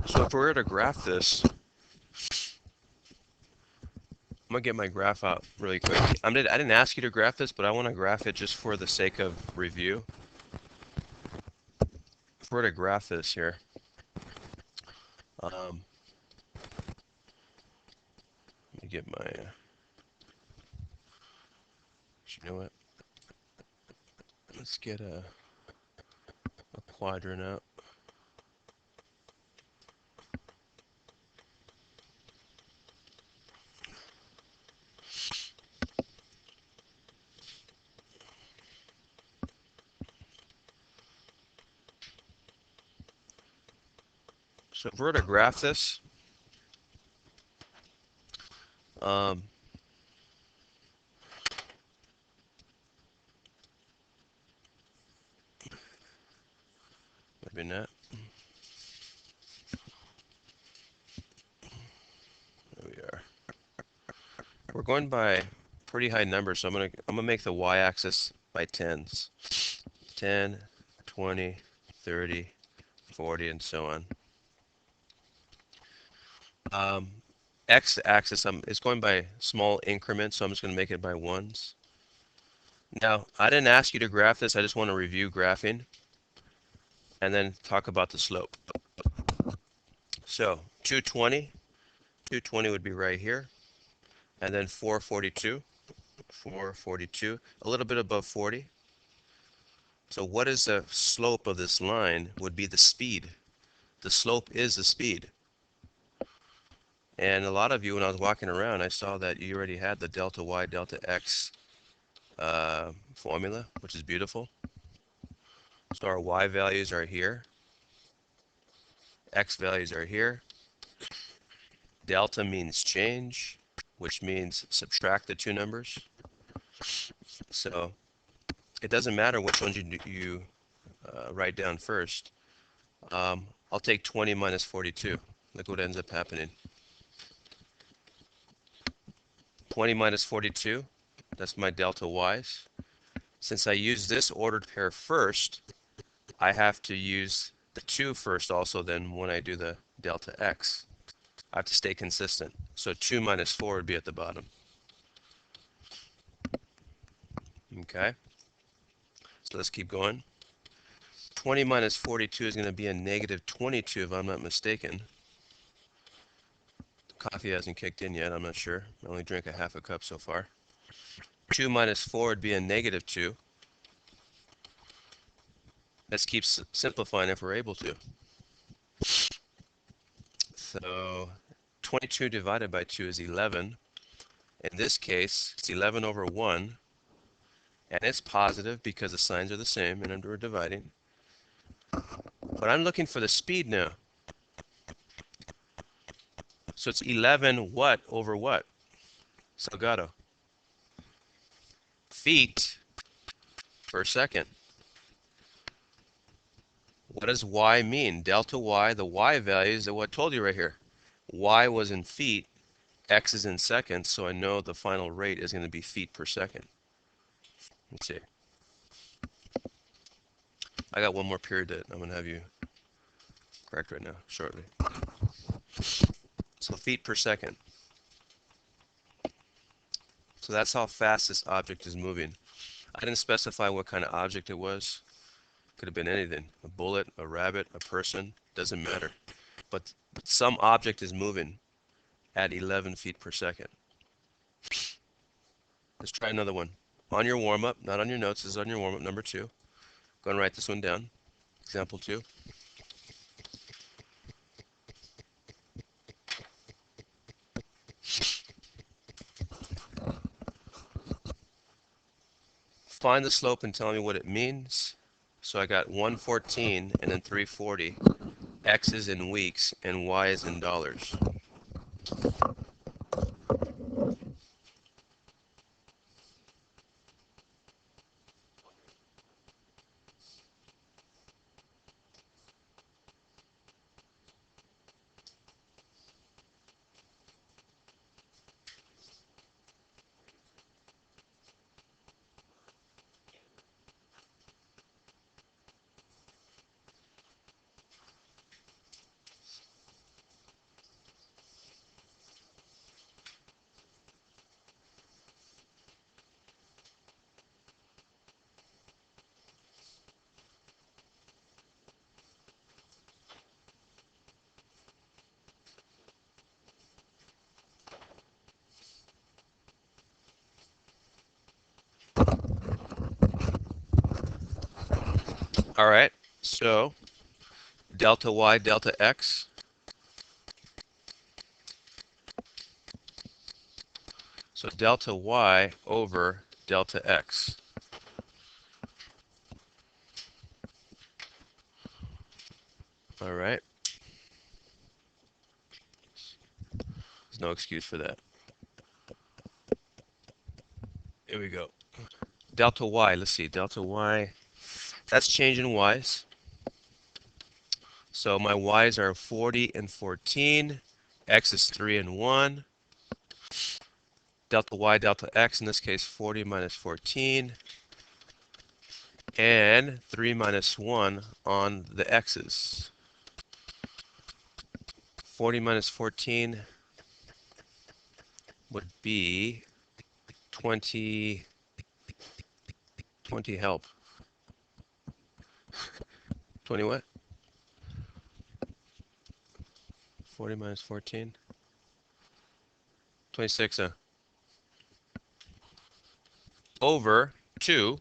So if we were to graph this, I'm gonna get my graph out really quick. I didn't ask you to graph this, but I want to graph it just for the sake of review. If we're to graph this here, let me get my, you know what? Let's get a quadrant out. So if we're to graph this, maybe not. There we are. We're going by pretty high numbers, so I'm gonna make the y-axis by tens. 10, 20, 30, 40, and so on. X-axis is going by small increments, so I'm just going to make it by ones. Now, I didn't ask you to graph this. I just want to review graphing and then talk about the slope. So 220 would be right here, and then 442, a little bit above 40. So what is the slope of this line would be the speed. The slope is the speed. And a lot of you, when I was walking around, I saw that you already had the delta y, delta x formula, which is beautiful. So our y values are here. X values are here. Delta means change, which means subtract the two numbers. So it doesn't matter which ones you write down first. I'll take 20 minus 42. Look what ends up happening. 20 minus 42, that's my delta y's. Since I use this ordered pair first, I have to use the 2 first also then when I do the delta x. I have to stay consistent. So 2 minus 4 would be at the bottom. Okay, so let's keep going. 20 minus 42 is going to be a negative 22 if I'm not mistaken. The coffee hasn't kicked in yet, I'm not sure. I only drank a half a cup so far. 2 minus 4 would be a negative 2. Let's keep simplifying if we're able to. So 22 divided by 2 is 11. In this case, it's 11 over 1. And it's positive because the signs are the same and we're dividing. But I'm looking for the speed now. So it's 11 what over what? Salgado. Feet per second. What does y mean? Delta y, the y values are what I told you right here. Y was in feet, x is in seconds, so I know the final rate is going to be feet per second. Let's see. I got one more period that I'm going to have you correct right now, shortly. So feet per second. So that's how fast this object is moving. I didn't specify what kind of object it was. Could have been anything. A bullet, a rabbit, a person, doesn't matter. But some object is moving at 11 feet per second. Let's try another one. On your warm-up, not on your notes, this is on your warm-up, number 2. Go and write this one down. Example 2. Find the slope and tell me what it means. So I got 114 and then 340. X is in weeks and Y is in dollars. All right, so delta y, delta x. So delta y over delta x. All right, there's no excuse for that. Here we go. Delta y, let's see, delta y, that's change in y's. So my y's are 40 and 14. X is 3 and 1. Delta y, delta x, in this case 40 minus 14. And 3 minus 1 on the x's. 40 minus 14 would be 20, 20 help. 20 what? 40 minus 14? 26 over 2.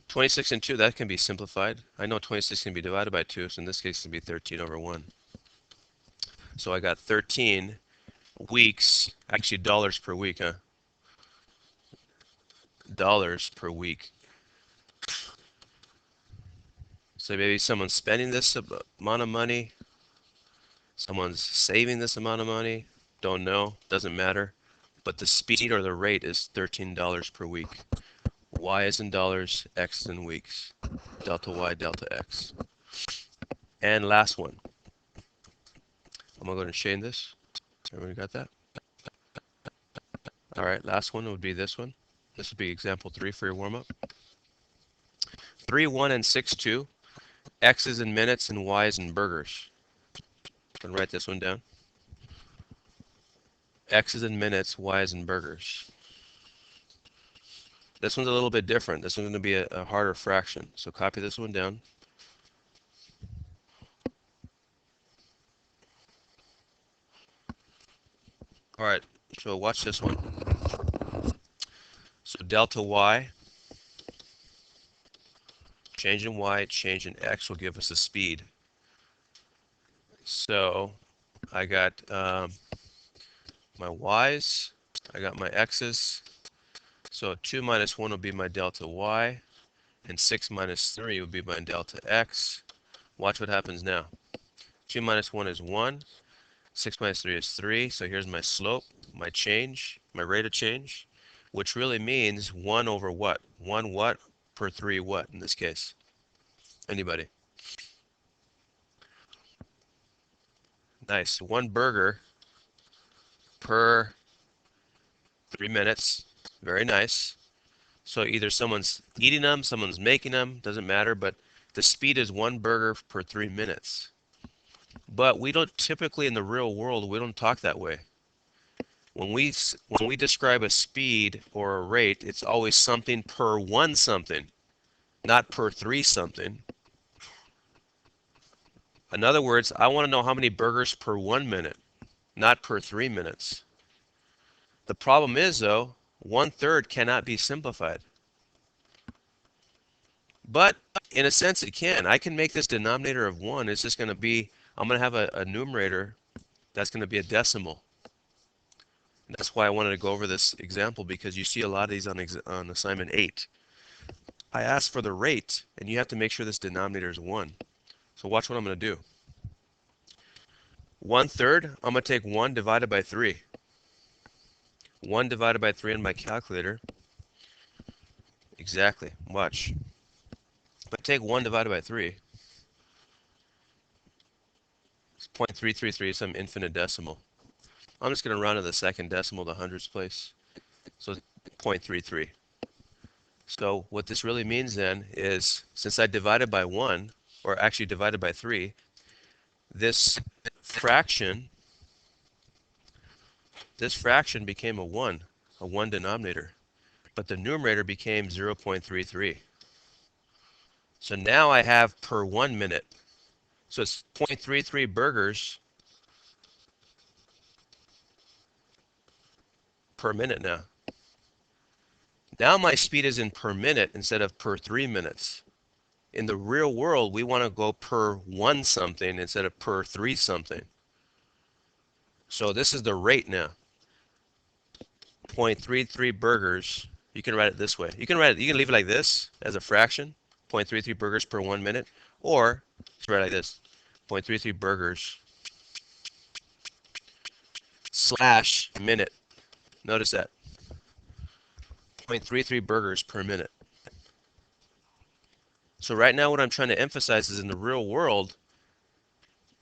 26 and 2, that can be simplified. I know 26 can be divided by 2, so in this case it can be 13 over 1. So I got 13 weeks, actually dollars per week, huh? Dollars per week. So maybe someone's spending this amount of money, someone's saving this amount of money, don't know, doesn't matter. But the speed or the rate is $13 per week. Y is in dollars, X is in weeks. Delta Y, delta X. And last one. I'm going to go and change this. Everybody got that? All right, last one would be this one. This would be example 3 for your warm-up. 3, 1, and 6, 2. X is in minutes and Y is in burgers. I'm going to write this one down. X is in minutes, Y is in burgers. This one's a little bit different. This one's going to be a harder fraction. So copy this one down. All right, so watch this one. So delta Y, change in Y, change in X will give us the speed. So I got my Y's, I got my X's. So 2 minus 1 will be my delta Y, and 6 minus 3 will be my delta X. Watch what happens now. 2 minus 1 is 1. 6 minus 3 is 3. So here's my slope, my change, my rate of change, which really means 1 over what? 1 what per 3 what in this case? Anybody? Nice. 1 burger per 3 minutes. Very nice. So either someone's eating them, someone's making them, doesn't matter, but the speed is 1 burger per 3 minutes. But we don't typically in the real world, we don't talk that way. When we describe a speed or a rate, it's always something per 1 something, not per 3 something. In other words, I want to know how many burgers per 1 minute, not per 3 minutes. The problem is, though, 1/3 cannot be simplified. But in a sense, it can. I can make this denominator of 1. It's just going to be, I'm going to have a numerator that's going to be a decimal. And that's why I wanted to go over this example, because you see a lot of these on assignment 8. I asked for the rate, and you have to make sure this denominator is 1. So watch what I'm going to do. 1/3, I'm going to take 1 divided by 3. 1 divided by 3 on my calculator. Exactly. Watch. If I take 1 divided by 3, it's 0.333, some infinite decimal. I'm just going to round to the second decimal, the hundredths place. So it's 0.33. So what this really means then is, since I divided by 1, or actually divided by 3, this fraction became a 1 denominator. But the numerator became 0.33. So now I have per 1 minute. So it's 0.33 burgers per minute now. Now my speed is in per minute instead of per 3 minutes. In the real world, we want to go per 1 something instead of per 3 something. So this is the rate now. 0.33 burgers. You can write it this way. You can leave it like this as a fraction. 0.33 burgers per 1 minute. Or let's write it like this. 0.33 burgers slash minute. Notice that. 0.33 burgers per minute. So right now what I'm trying to emphasize is in the real world,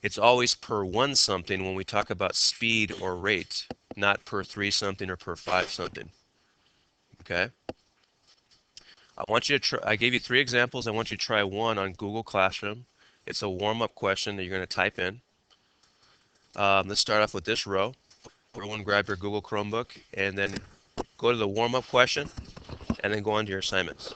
it's always per 1 something when we talk about speed or rate, not per 3 something or per 5 something. Okay? I want you to try, I gave you 3 examples. I want you to try one on Google Classroom. It's a warm-up question that you're going to type in. Let's start off with this row. Everyone grab your Google Chromebook and then go to the warm-up question and then go on to your assignments.